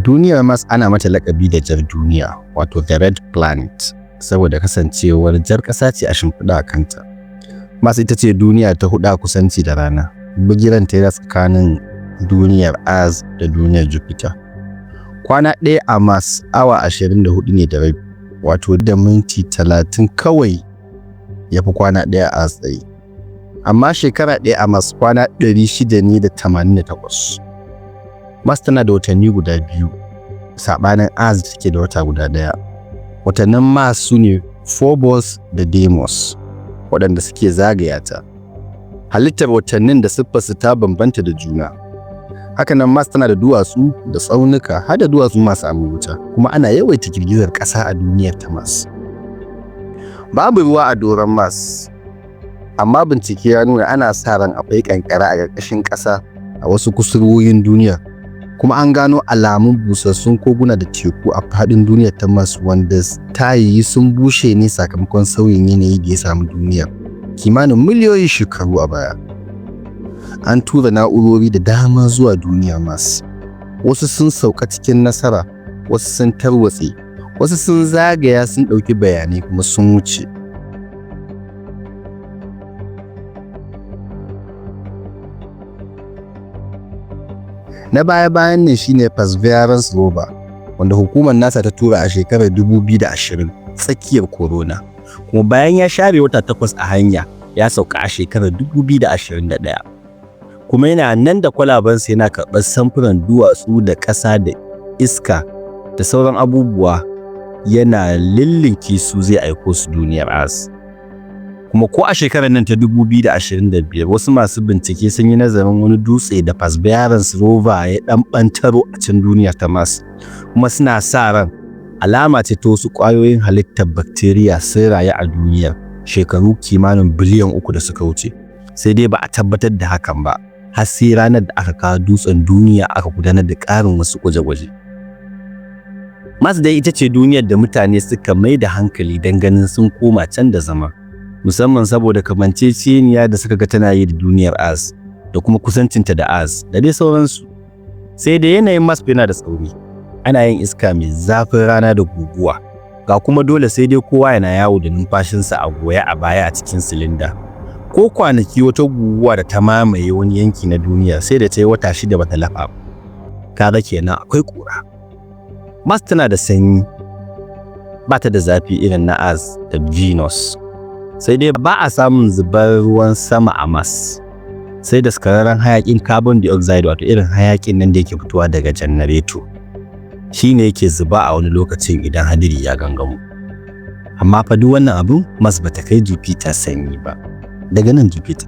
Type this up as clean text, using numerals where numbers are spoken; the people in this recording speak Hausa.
Duniyar Mars ana mata lakabi da jar duniya, wato the red planet, saboda kasancewar jar ƙasa ce a shimfiɗa a kanta. Mars ita ce duniya ta huɗu a kusanci da rana, bigiranta yana tsakanin duniyar Earth da duniyar Jupiter. Kwana ɗaya a Mars awa 24 ne da rabi, wato da minti 30 kawai ya fi kwana ɗaya a Earth tsaye. Amma shekara ɗaya a Mars kwana 688. Mars tana da watanni guda biyu, saɓanin Earth da take da wata guda ɗaya. Watannin Mars su ne Phobos da Deimos, waɗanda suke zagaya ta. Halittar watannin da siffarsu ta bambanta da juna. Hakanan Mars tana da duwatsu da tsaunuka har da duwatsu masu wuta, kuma ana yawaita girgizar ƙasa a duniyar ta Mars. Babu ruwa a doron Mars, amma bincike ya nuna ana sa ran akwai ƙanƙara a ƙarƙashin ƙasa a wasu kusurwoyin duniya. Kuma an gano alamun busassun koguna da teku a faɗin duniyar ta Mars wanda ta yiwu sun bushe ne sakamakon sauyin yanayi da ya samu duniyar kimanin miliyoyin shekaru a baya. An tura na'urori da dama zuwa duniyar Mars. Wasu sun sauka cikin nasara, wasu sun tarwatse, wasu sun zagaya sun ɗauki bayanai kuma sun wuce. Na baya-bayan nan shine Perseverance rover, wanda hukumar NASA ta tura a shekarar 2020 tsakiyar corona, kuma bayan ya share wata 8 a hanya ya sauka a shekarar 2021. Kuma yana nan da kwalabansa yana karɓar samfuran duwatsu da ƙasa da iska da sauran abubuwa, yana lillinki su zai aiko su duniyar Earth. Kuma ko a shekarar nan ta 2025 wasu masu bincike sun yi nazarin wani dutse da Perseverance rover ya ɗan ɓantaro a can duniya ta Mars, kuma suna sa ran alama ce ta wasu ƙwayoyin halittar bacteria sun rayu a duniyar shekaru kimanin biliyan 3 da suka wuce. Sai dai ba a tabbatar da hakan ba har sai ranar da aka kawo dutsen duniya aka gudanar da ƙarin wasu gwaje-gwaje. Mars dai ita ce duniyar da mutane suka mai da hankali don ganin sun koma can da zama, musamman saboda kamanceceniya da suka ga tana yi da duniyar Earth da kuma kusancinta da Earth da dai sauransu. Sai da yanayin Mars yana da tsauri, ana yin iska mai zafin rana da guguwa, ga kuma dole sai dai kowa yana yawo da numfashinsa a goye a baya a cikin silinda. Ko kwanaki wata guguwa da ta mamaye wani yanki na duniya sai da ta yi wata 6 bata lafa ba. Kaga kenan akwai ƙura. Mars tana da sanyi, ba ta da zafi irin na Earth da Venus. Sai dai ba a samun zubar ruwan sama a Mars, sai da daskararren hayakin carbon dioxide, wato irin hayakin nan da yake fitowa daga janareto, shi ne yake zuba a wani lokacin idan hadiri ya gangamo. Amma fa duk wannan abu Mars ba ta kai Jupiter sanyi ba. Daga nan Jupiter